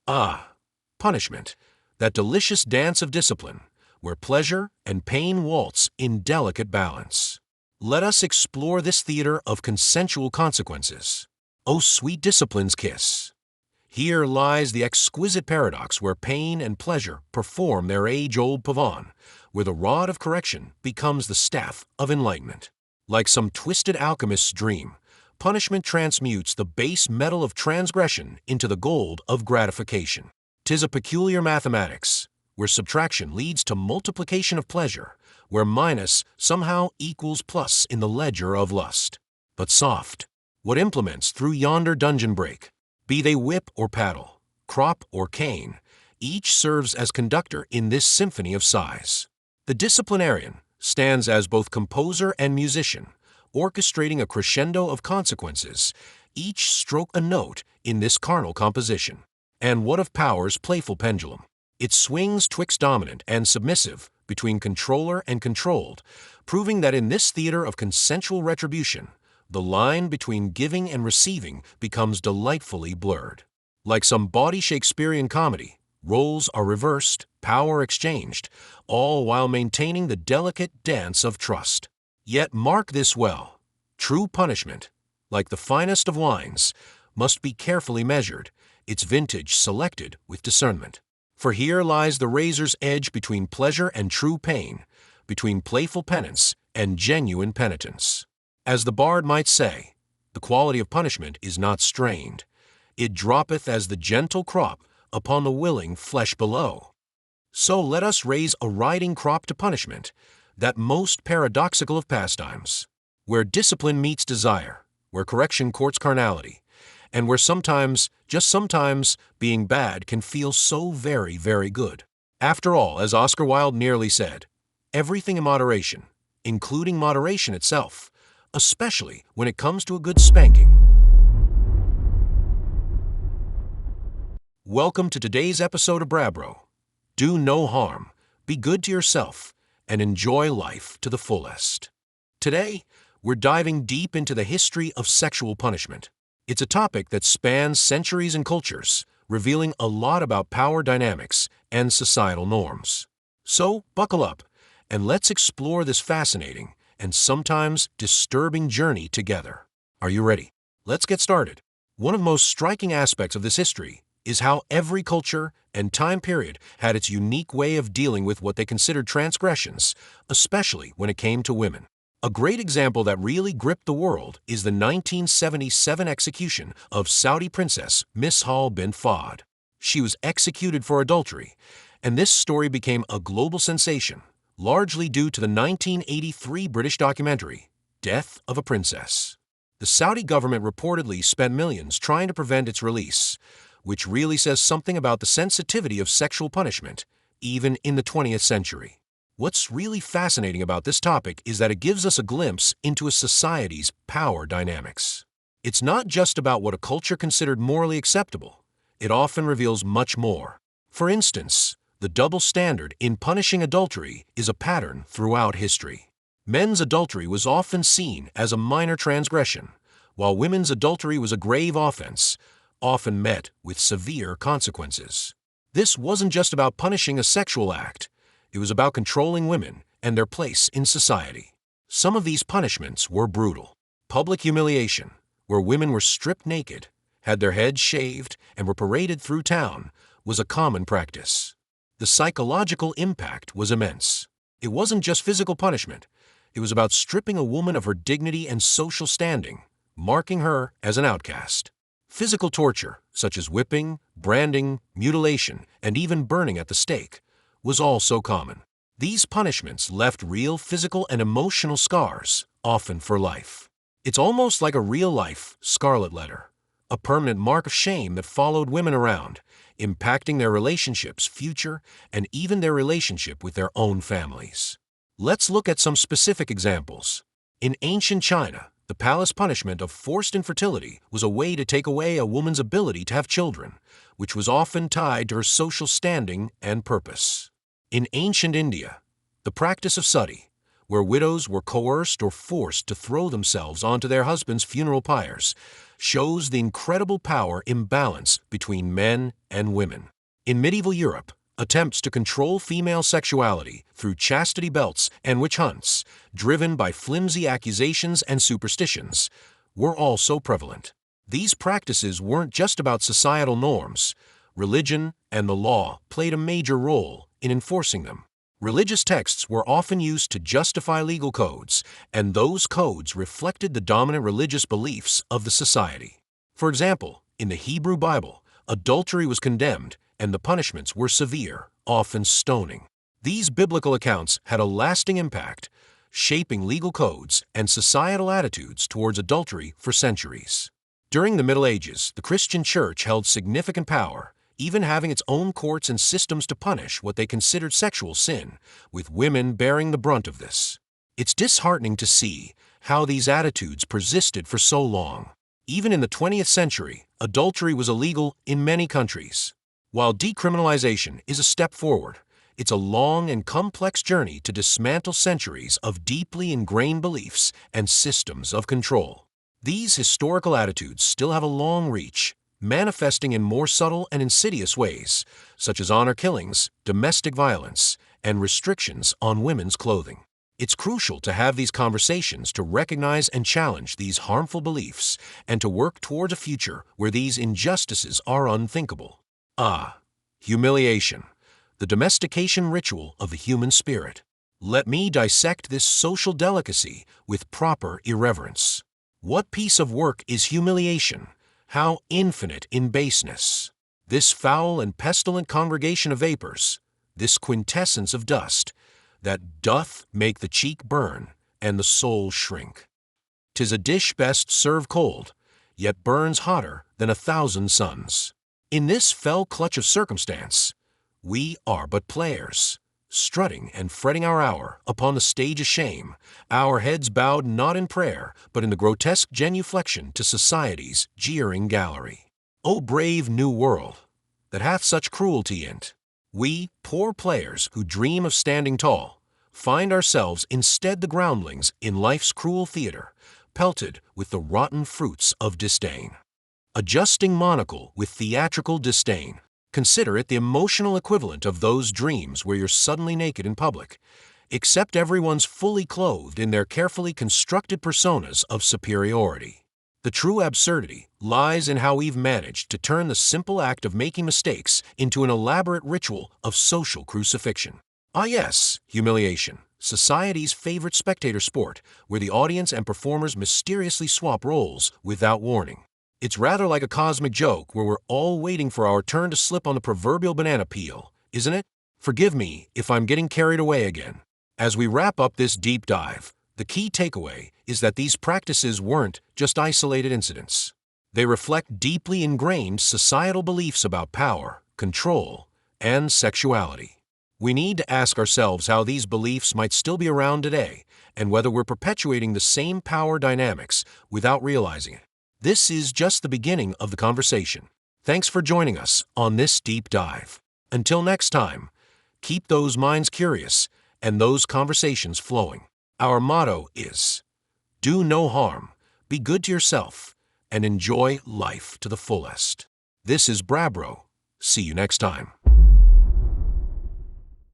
Ah, punishment, that delicious dance of discipline, where pleasure and pain waltz in delicate balance. Let us explore this theater of consensual consequences. O sweet discipline's kiss! Here lies the exquisite paradox where pain and pleasure perform their age-old pavane, where the rod of correction becomes the staff of enlightenment. Like some twisted alchemist's dream, punishment transmutes the base metal of transgression into the gold of gratification. 'Tis a peculiar mathematics, where subtraction leads to multiplication of pleasure, where minus somehow equals plus in the ledger of lust. But soft, what implements through yonder dungeon break? Be they whip or paddle, crop or cane, each serves as conductor in this symphony of sighs. The disciplinarian stands as both composer and musician, orchestrating a crescendo of consequences, each stroke a note in this carnal composition. And what of power's playful pendulum? It swings twixt dominant and submissive, between controller and controlled, proving that in this theater of consensual retribution, the line between giving and receiving becomes delightfully blurred. Like some bawdy Shakespearean comedy, roles are reversed, power exchanged, all while maintaining the delicate dance of trust. Yet mark this well, true punishment, like the finest of wines, must be carefully measured, its vintage selected with discernment. For here lies the razor's edge between pleasure and true pain, between playful penance and genuine penitence. As the bard might say, the quality of punishment is not strained. It droppeth as the gentle crop upon the willing flesh below. So let us raise a riding crop to punishment, that most paradoxical of pastimes, where discipline meets desire, where correction courts carnality, and where sometimes, just sometimes, being bad can feel so very, very good. After all, as Oscar Wilde nearly said, everything in moderation, including moderation itself, especially when it comes to a good spanking. Welcome to today's episode of Brabro. Do no harm, be good to yourself, and enjoy life to the fullest. Today, we're diving deep into the history of sexual punishment. It's a topic that spans centuries and cultures, revealing a lot about power dynamics and societal norms. So, buckle up, and let's explore this fascinating and sometimes disturbing journey together. Are you ready? Let's get started. One of the most striking aspects of this history is how every culture and time period had its unique way of dealing with what they considered transgressions, especially when it came to women. A great example that really gripped the world is the 1977 execution of Saudi princess Mishal bint Fahd. She was executed for adultery, and this story became a global sensation, largely due to the 1983 British documentary, Death of a Princess. The Saudi government reportedly spent millions trying to prevent its release, which really says something about the sensitivity of sexual punishment, even in the 20th century. What's really fascinating about this topic is that it gives us a glimpse into a society's power dynamics. It's not just about what a culture considered morally acceptable. It often reveals much more. For instance, the double standard in punishing adultery is a pattern throughout history. Men's adultery was often seen as a minor transgression, while women's adultery was a grave offense, often met with severe consequences. This wasn't just about punishing a sexual act. It was about controlling women and their place in society. Some of these punishments were brutal. Public humiliation, where women were stripped naked, had their heads shaved, and were paraded through town, was a common practice. The psychological impact was immense. It wasn't just physical punishment. It was about stripping a woman of her dignity and social standing, marking her as an outcast. Physical torture, such as whipping, branding, mutilation, and even burning at the stake, was also common. These punishments left real physical and emotional scars, often for life. It's almost like a real-life scarlet letter, a permanent mark of shame that followed women around, impacting their relationships, future, and even their relationship with their own families. Let's look at some specific examples. In ancient China, the palace punishment of forced infertility was a way to take away a woman's ability to have children, which was often tied to her social standing and purpose. In ancient India, the practice of sati, where widows were coerced or forced to throw themselves onto their husbands' funeral pyres, shows the incredible power imbalance between men and women. In medieval Europe, attempts to control female sexuality through chastity belts and witch hunts, driven by flimsy accusations and superstitions, were also prevalent. These practices weren't just about societal norms. Religion and the law played a major role in enforcing them. Religious texts were often used to justify legal codes, and those codes reflected the dominant religious beliefs of the society. For example, in the Hebrew Bible, adultery was condemned, and the punishments were severe, often stoning. These biblical accounts had a lasting impact, shaping legal codes and societal attitudes towards adultery for centuries. During the Middle Ages, the Christian Church held significant power, even having its own courts and systems to punish what they considered sexual sin, with women bearing the brunt of this. It's disheartening to see how these attitudes persisted for so long. Even in the 20th century, adultery was illegal in many countries. While decriminalization is a step forward, it's a long and complex journey to dismantle centuries of deeply ingrained beliefs and systems of control. These historical attitudes still have a long reach, manifesting in more subtle and insidious ways, such as honor killings, domestic violence, and restrictions on women's clothing. It's crucial to have these conversations to recognize and challenge these harmful beliefs and to work towards a future where these injustices are unthinkable. Humiliation, the domestication ritual of the human spirit. Let me dissect this social delicacy with proper irreverence. What piece of work is humiliation? How infinite in baseness! This foul and pestilent congregation of vapors, this quintessence of dust, that doth make the cheek burn and the soul shrink. 'Tis a dish best served cold, yet burns hotter than 1,000 suns. In this fell clutch of circumstance, we are but players, strutting and fretting our hour upon the stage of shame, our heads bowed not in prayer, but in the grotesque genuflection to society's jeering gallery. O brave new world, that hath such cruelty in't! We, poor players who dream of standing tall, find ourselves instead the groundlings in life's cruel theater, pelted with the rotten fruits of disdain. Adjusting monocle with theatrical disdain. Consider it the emotional equivalent of those dreams where you're suddenly naked in public, except everyone's fully clothed in their carefully constructed personas of superiority. The true absurdity lies in how we've managed to turn the simple act of making mistakes into an elaborate ritual of social crucifixion. Yes, humiliation, society's favorite spectator sport, where the audience and performers mysteriously swap roles without warning. It's rather like a cosmic joke where we're all waiting for our turn to slip on the proverbial banana peel, isn't it? Forgive me if I'm getting carried away again. As we wrap up this deep dive, the key takeaway is that these practices weren't just isolated incidents. They reflect deeply ingrained societal beliefs about power, control, and sexuality. We need to ask ourselves how these beliefs might still be around today and whether we're perpetuating the same power dynamics without realizing it. This is just the beginning of the conversation. Thanks for joining us on this deep dive. Until next time, keep those minds curious and those conversations flowing. Our motto is, do no harm, be good to yourself, and enjoy life to the fullest. This is Brabro. See you next time.